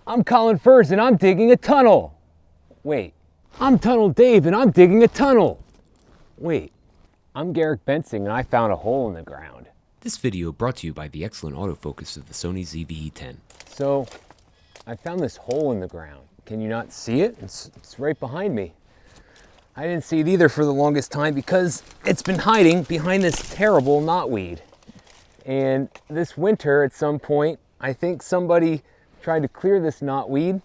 I'm Colin Furs and I'm digging a tunnel. Wait, I'm Tunnel Dave and I'm digging a tunnel. Wait, I'm Garrick Bensing and I found a hole in the ground. This video brought to you by the excellent autofocus of the Sony ZV-E10. So, I found this hole in the ground. Can you not see it? It's right behind me. I didn't see it either for the longest time because it's been hiding behind this terrible knotweed. And this winter at some point, I think somebody tried to clear this knotweed,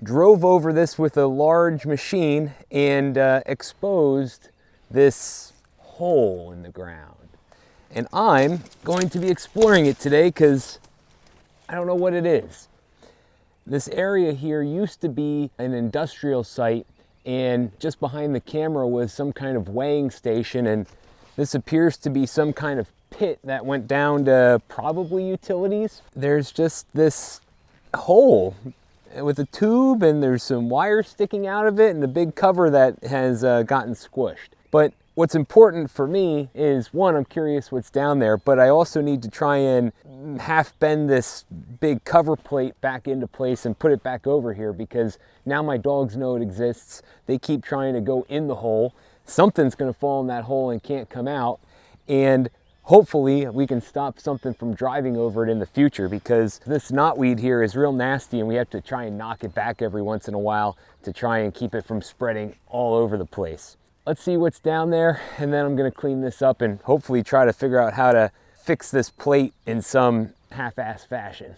drove over this with a large machine and exposed this hole in the ground. And I'm going to be exploring it today because I don't know what it is. This area here used to be an industrial site, and just behind the camera was some kind of weighing station, and this appears to be some kind of pit that went down to probably utilities. There's just this hole with a tube and there's some wires sticking out of it and a big cover that has gotten squished. But what's important for me is, one, I'm curious what's down there, but I also need to try and half bend this big cover plate back into place and put it back over here, because now my dogs know it exists. They keep trying to go in the hole. Something's gonna fall in that hole and can't come out. And hopefully we can stop something from driving over it in the future, because this knotweed here is real nasty and we have to try and knock it back every once in a while to try and keep it from spreading all over the place. Let's see what's down there, and then I'm gonna clean this up and hopefully try to figure out how to fix this plate in some half-ass fashion.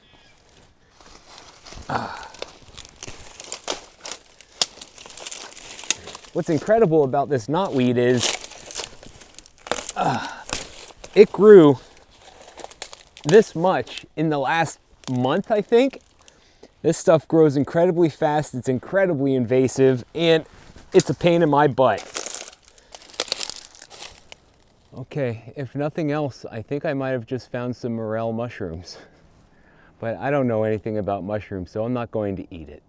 What's incredible about this knotweed is it grew this much in the last month, I think. This stuff grows incredibly fast, it's incredibly invasive, and it's a pain in my butt. Okay, if nothing else, I think I might have just found some morel mushrooms. But I don't know anything about mushrooms, so I'm not going to eat it.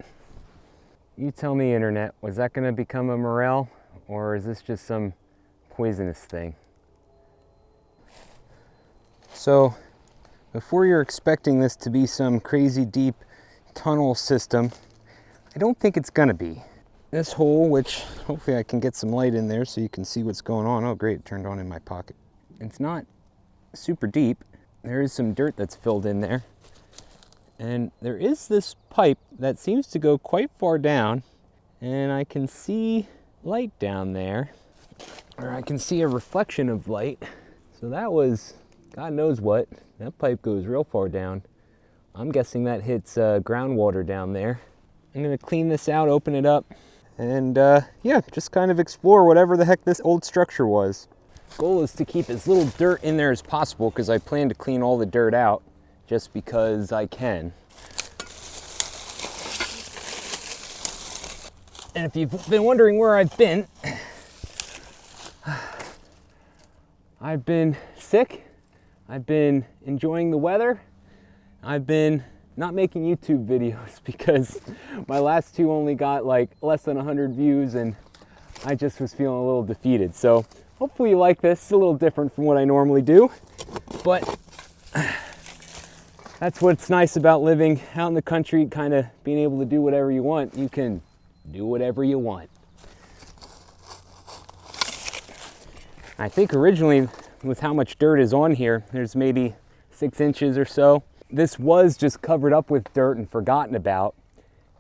You tell me, internet, was that gonna become a morel, or is this just some poisonous thing? So, before you're expecting this to be some crazy deep tunnel system, I don't think it's gonna be. This hole, which hopefully I can get some light in there so you can see what's going on. Oh great, it turned on in my pocket. It's not super deep. There is some dirt that's filled in there. And there is this pipe that seems to go quite far down, and I can see light down there, or I can see a reflection of light. So that was, God knows what. That pipe goes real far down. I'm guessing that hits groundwater down there. I'm gonna clean this out, open it up, and yeah, just kind of explore whatever the heck this old structure was. Goal is to keep as little dirt in there as possible, because I plan to clean all the dirt out just because I can. And if you've been wondering where I've been, I've been sick, I've been enjoying the weather, I've been not making YouTube videos because my last two only got like less than 100 views and I just was feeling a little defeated. So hopefully you like this. It's a little different from what I normally do, but that's what's nice about living out in the country, kind of being able to do whatever you want. You can do whatever you want. I think originally, with how much dirt is on here, there's maybe 6 inches or so. This was just covered up with dirt and forgotten about.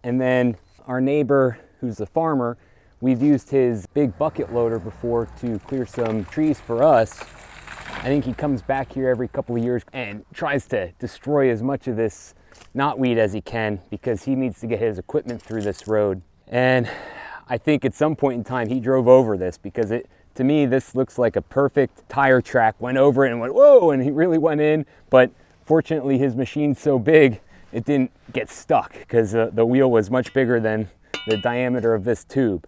And then our neighbor, who's a farmer, we've used his big bucket loader before to clear some trees for us. I think he comes back here every couple of years and tries to destroy as much of this knotweed as he can, because he needs to get his equipment through this road. And I think at some point in time he drove over this, because to me this looks like a perfect tire track. Went over it and went, whoa, and he really went in. But fortunately his machine's so big it didn't get stuck, because the wheel was much bigger than the diameter of this tube.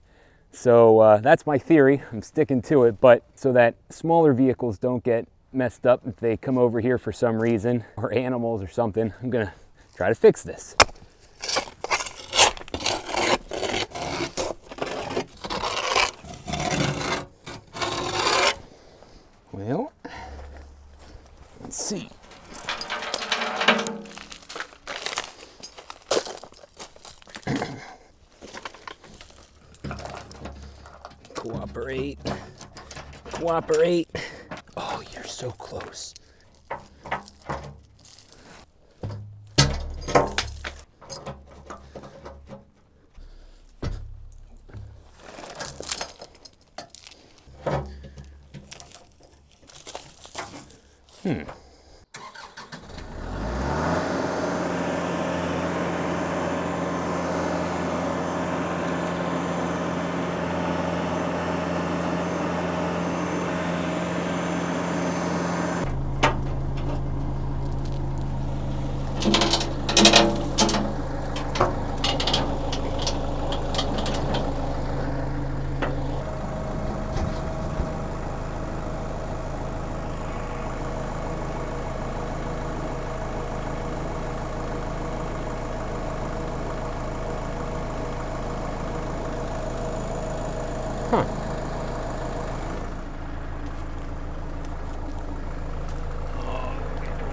So that's my theory. I'm sticking to it, but so that smaller vehicles don't get messed up if they come over here for some reason, or animals or something, I'm gonna try to fix this. Well, let's see. Cooperate. Cooperate. Oh, you're so close.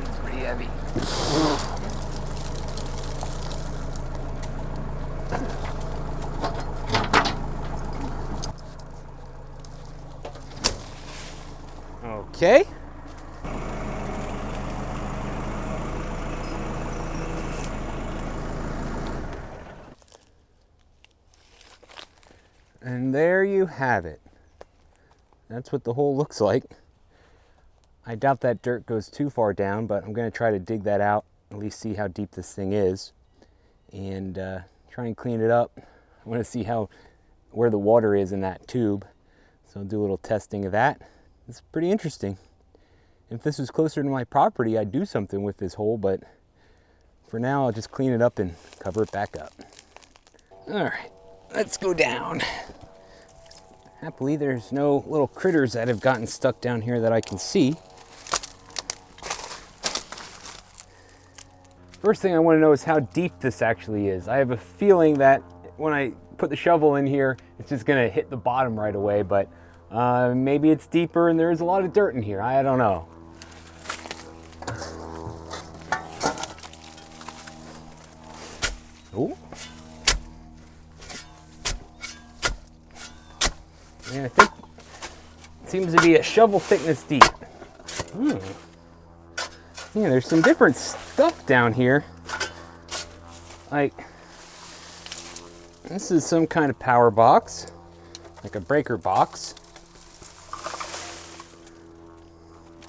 It's pretty heavy. Okay. And there you have it. That's what the hole looks like. I doubt that dirt goes too far down, but I'm going to try to dig that out, at least see how deep this thing is, and try and clean it up. I want to see where the water is in that tube, so I'll do a little testing of that. It's pretty interesting. If this was closer to my property, I'd do something with this hole, but for now I'll just clean it up and cover it back up. All right, let's go down. Happily, there's no little critters that have gotten stuck down here that I can see. First thing I want to know is how deep this actually is. I have a feeling that when I put the shovel in here, it's just going to hit the bottom right away, but maybe it's deeper and there's a lot of dirt in here. I don't know. Ooh. Yeah, I think it seems to be a shovel thickness deep. Yeah, there's some different stuff down here. Like, this is some kind of power box, like a breaker box.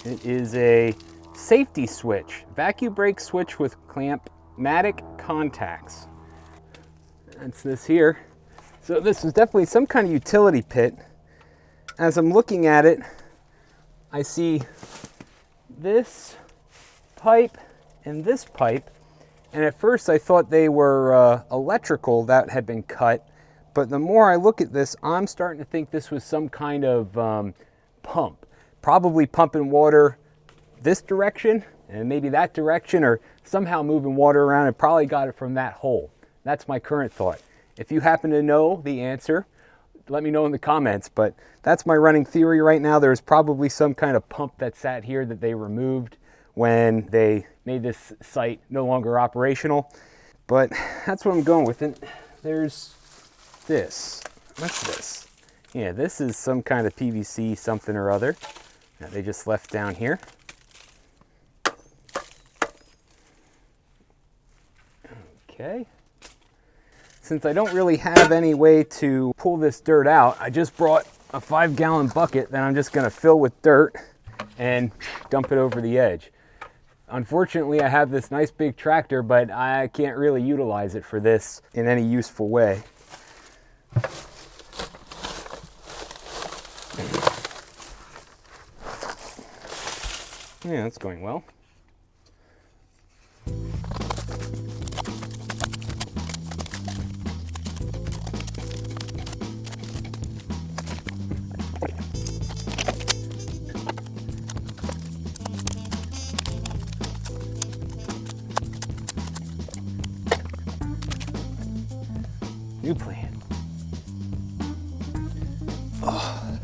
It is a safety switch, vacuum brake switch with clamp-matic contacts. That's this here. So this is definitely some kind of utility pit. As I'm looking at it, I see this pipe and this pipe, and at first I thought they were electrical that had been cut, but the more I look at this, I'm starting to think this was some kind of pump, probably pumping water this direction and maybe that direction, or somehow moving water around, and probably got it from that hole. That's my current thought. If you happen to know the answer, let me know in the comments, but that's my running theory right now. There's probably some kind of pump that sat here that they removed when they made this site no longer operational. But that's what I'm going with. And there's this. What's this? Yeah, this is some kind of PVC something or other that they just left down here. Okay. Since I don't really have any way to pull this dirt out, I just brought a 5-gallon bucket that I'm just going to fill with dirt and dump it over the edge. Unfortunately, I have this nice big tractor, but I can't really utilize it for this in any useful way. Yeah, that's going well. New plan. Oh.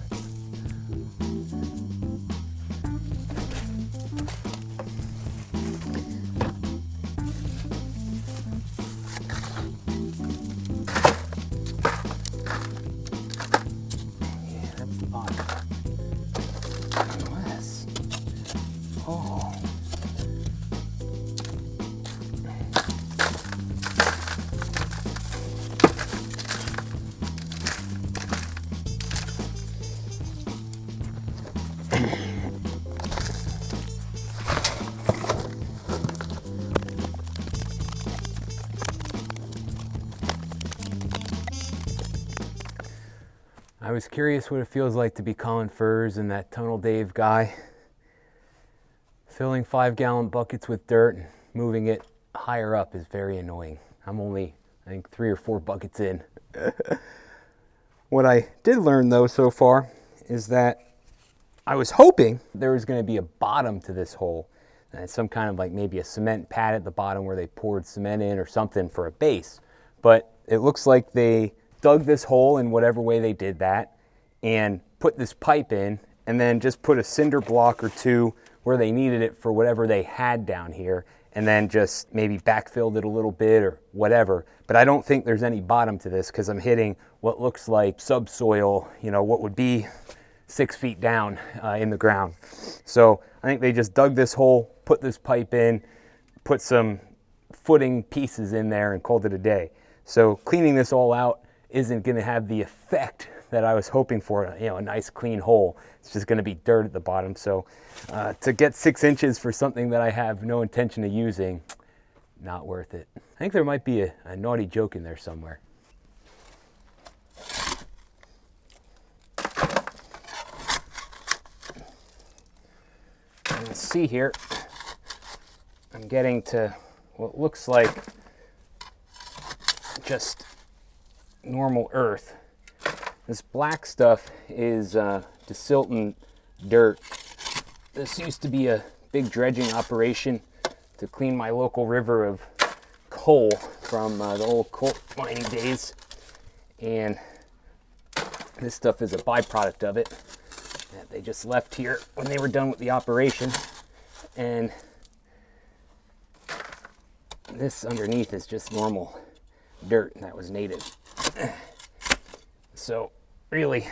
I was curious what it feels like to be Colin Furs and that Tunnel Dave guy. Filling 5-gallon buckets with dirt and moving it higher up is very annoying. I'm only, I think, 3 or 4 buckets in. What I did learn though so far is that I was hoping there was going to be a bottom to this hole. And some kind of like maybe a cement pad at the bottom where they poured cement in or something for a base. But it looks like they dug this hole in whatever way they did that and put this pipe in and then just put a cinder block or 2 where they needed it for whatever they had down here, and then just maybe backfilled it a little bit or whatever. But I don't think there's any bottom to this because I'm hitting what looks like subsoil, you know, what would be 6 feet down in the ground. So I think they just dug this hole, put this pipe in, put some footing pieces in there and called it a day. So cleaning this all out isn't going to have the effect that I was hoping for, you know, a nice clean hole. It's just going to be dirt at the bottom. So to get 6 inches for something that I have no intention of using, not worth it. I think there might be a naughty joke in there somewhere. Let's see here. I'm getting to what looks like just normal earth. This black stuff is Desilton dirt. This used to be a big dredging operation to clean my local river of coal from the old coal mining days. And this stuff is a byproduct of it that they just left here when they were done with the operation. And this underneath is just normal dirt that was native. So really,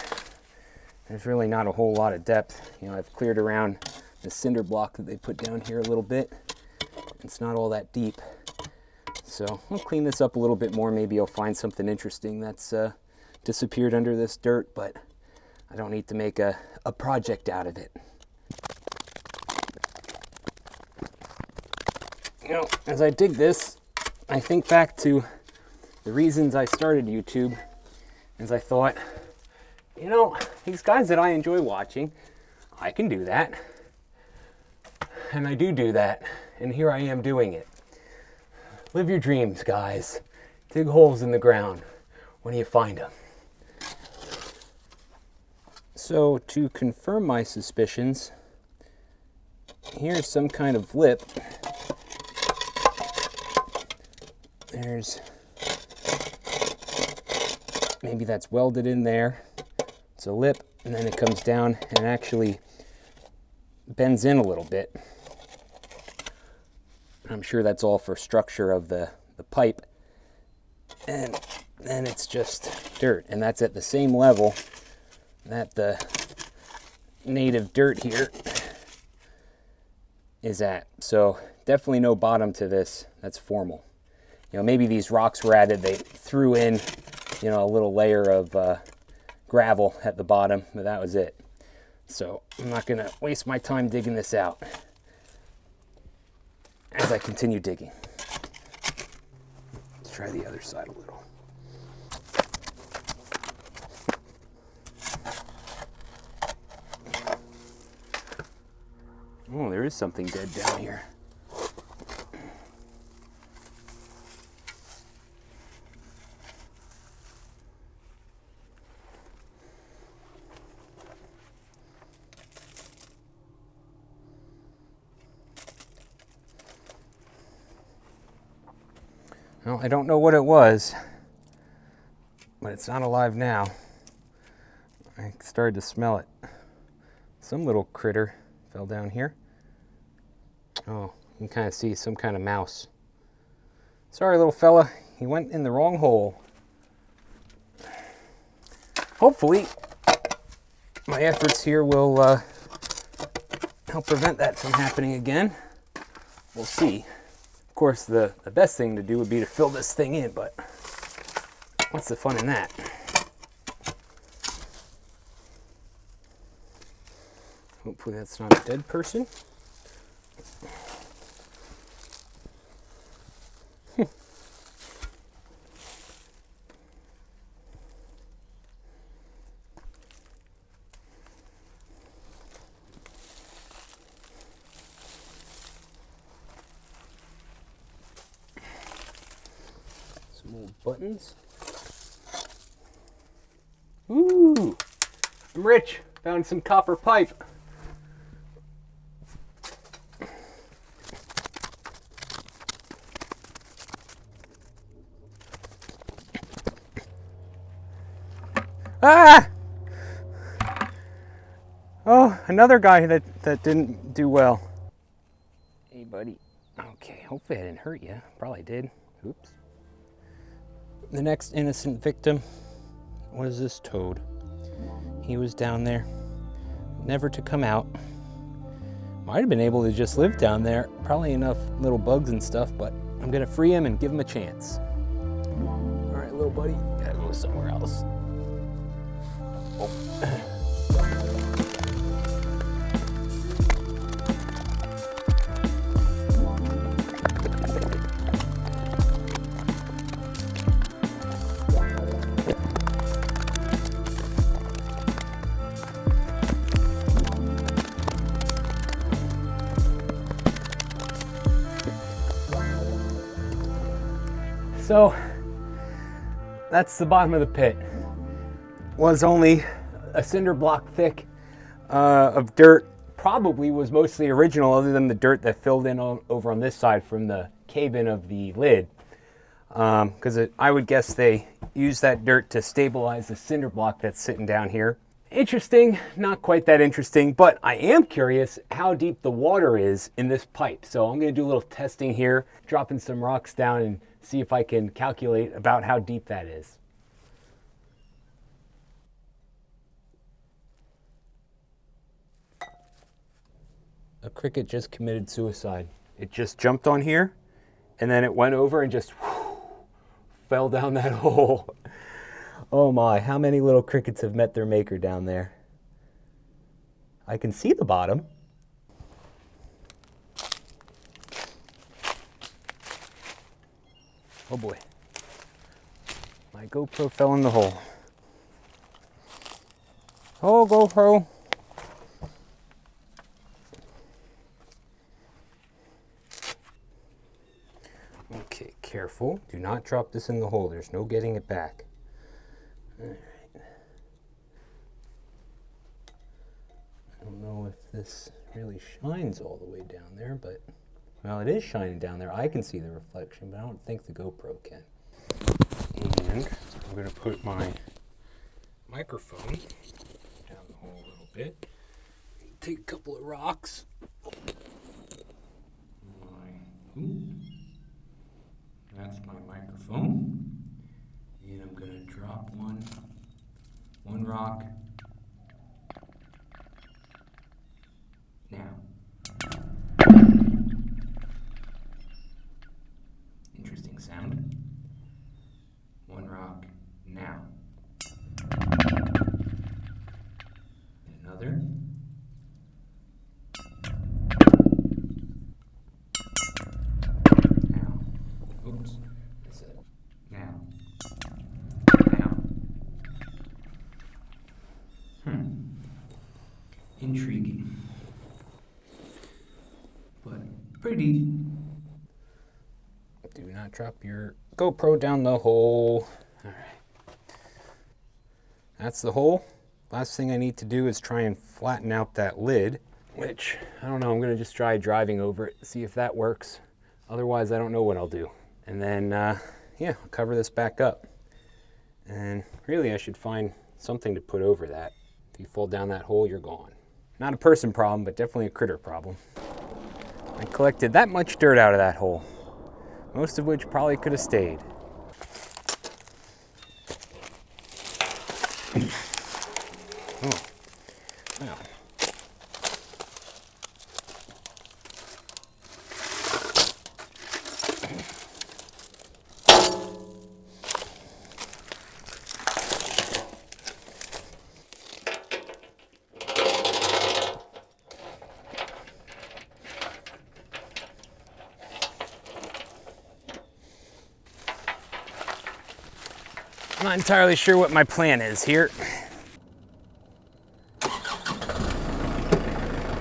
there's really not a whole lot of depth. You know, I've cleared around the cinder block that they put down here a little bit. It's not all that deep. So I'll clean this up a little bit more. Maybe I'll find something interesting that's disappeared under this dirt, but I don't need to make a project out of it. You know, as I dig this, I think back to the reasons I started YouTube, as I thought, you know, these guys that I enjoy watching, I can do that. And I do that, and here I am doing it. Live your dreams, guys. Dig holes in the ground. When do you find them? So, to confirm my suspicions, here's some kind of lip. There's, maybe that's welded in there. It's a lip, and then it comes down and actually bends in a little bit. I'm sure that's all for structure of the pipe. And then it's just dirt, and that's at the same level that the native dirt here is at. So definitely no bottom to this. That's formal. You know, maybe these rocks were added, they threw in, you know, a little layer of gravel at the bottom, but that was it. So I'm not gonna waste my time digging this out as I continue digging. Let's try the other side a little. Oh, there is something dead down here. Well, I don't know what it was, but it's not alive now. I started to smell it. Some little critter fell down here. Oh, you can kind of see some kind of mouse. Sorry, little fella, he went in the wrong hole. Hopefully, my efforts here will help prevent that from happening again. We'll see. Of course, the best thing to do would be to fill this thing in, but what's the fun in that? Hopefully that's not a dead person. Little buttons. Ooh, I'm rich. Found some copper pipe. Ah! Oh, another guy that didn't do well. Hey, buddy. Okay, hopefully I didn't hurt you. Probably did. Oops. The next innocent victim was this toad. He was down there, never to come out. Might have been able to just live down there. Probably enough little bugs and stuff, but I'm gonna free him and give him a chance. All right, little buddy, gotta go somewhere else. Oh. So that's the bottom of the pit. Was only a cinder block thick of dirt. Probably was mostly original, other than the dirt that filled in over on this side from the cave-in of the lid. Because I would guess they used that dirt to stabilize the cinder block that's sitting down here. Interesting, not quite that interesting, but I am curious how deep the water is in this pipe. So I'm gonna do a little testing here, dropping some rocks down and see if I can calculate about how deep that is. A cricket just committed suicide. It just jumped on here and then it went over and just fell down that hole. Oh my, how many little crickets have met their maker down there? I can see the bottom. Oh boy. My GoPro fell in the hole. Oh, GoPro. Okay, careful. Do not drop this in the hole. There's no getting it back. All right. I don't know if this really shines all the way down there, but well, it is shining down there. I can see the reflection, but I don't think the GoPro can. And I'm going to put my microphone down the hole a little bit. Take a couple of rocks. That's my microphone. And I'm going to drop one rock. Now. Interesting sound. One rock now. Another. Now. Oops. That's it. Now. Now. Intriguing. But pretty. Do not drop your GoPro down the hole. All right. That's the hole. Last thing I need to do is try and flatten out that lid, which, I don't know, I'm gonna just try driving over it, see if that works. Otherwise, I don't know what I'll do. And then, yeah, I'll cover this back up. And really, I should find something to put over that. If you fall down that hole, you're gone. Not a person problem, but definitely a critter problem. I collected that much dirt out of that hole, most of which probably could have stayed. Oh, wow. I'm not entirely sure what my plan is here.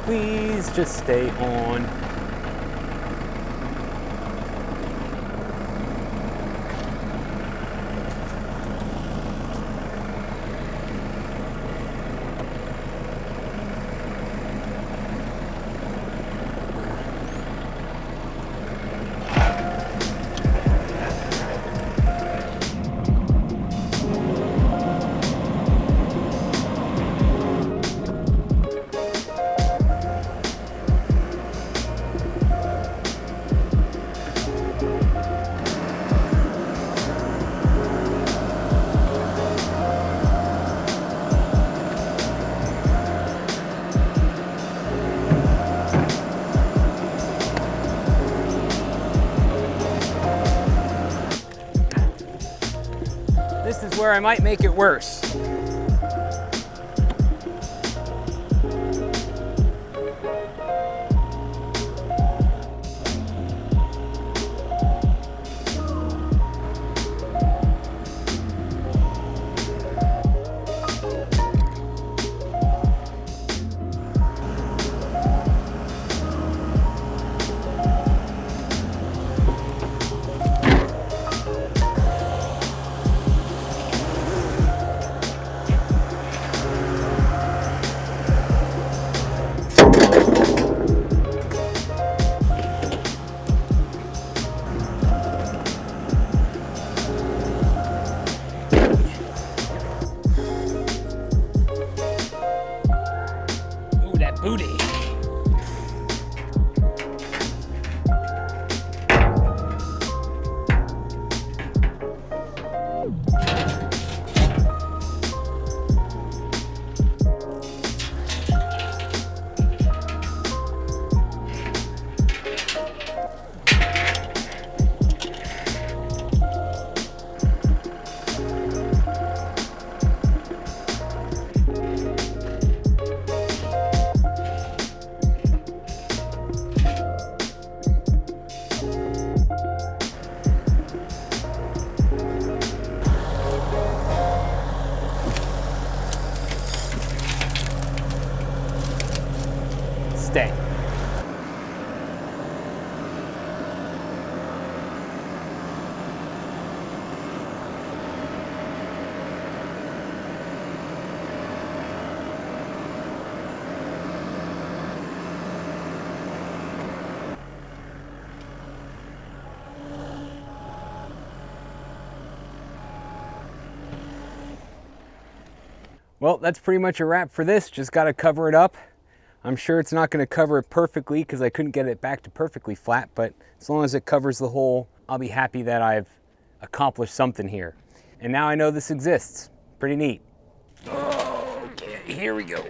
Please just stay on. This is where I might make it worse. Booty. Stay. Well, that's pretty much a wrap for this. Just got to cover it up. I'm sure it's not going to cover it perfectly because I couldn't get it back to perfectly flat, but as long as it covers the hole, I'll be happy that I've accomplished something here. And now I know this exists. Pretty neat. Okay, here we go.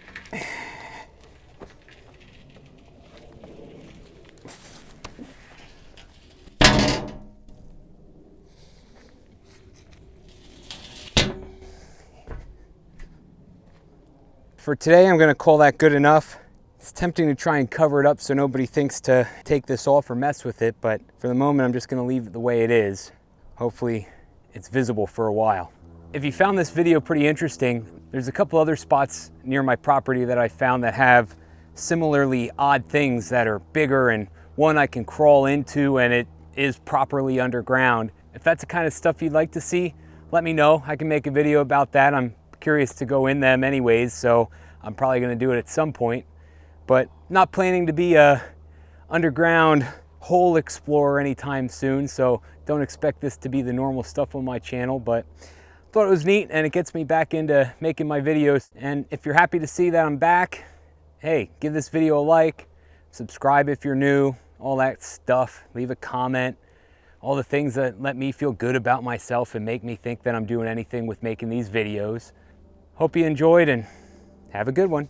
For today, I'm going to call that good enough. It's tempting to try and cover it up so nobody thinks to take this off or mess with it, but for the moment I'm just going to leave it the way it is. Hopefully it's visible for a while. If you found this video pretty interesting, there's a couple other spots near my property that I found that have similarly odd things that are bigger, and one I can crawl into and it is properly underground. If that's the kind of stuff you'd like to see, let me know. I can make a video about that. I'm curious to go in them anyways, so I'm probably going to do it at some point. But not planning to be a underground hole explorer anytime soon, so don't expect this to be the normal stuff on my channel, but thought it was neat and it gets me back into making my videos. And if you're happy to see that I'm back, hey, give this video a like, subscribe if you're new, all that stuff, leave a comment, all the things that let me feel good about myself and make me think that I'm doing anything with making these videos. Hope you enjoyed and have a good one.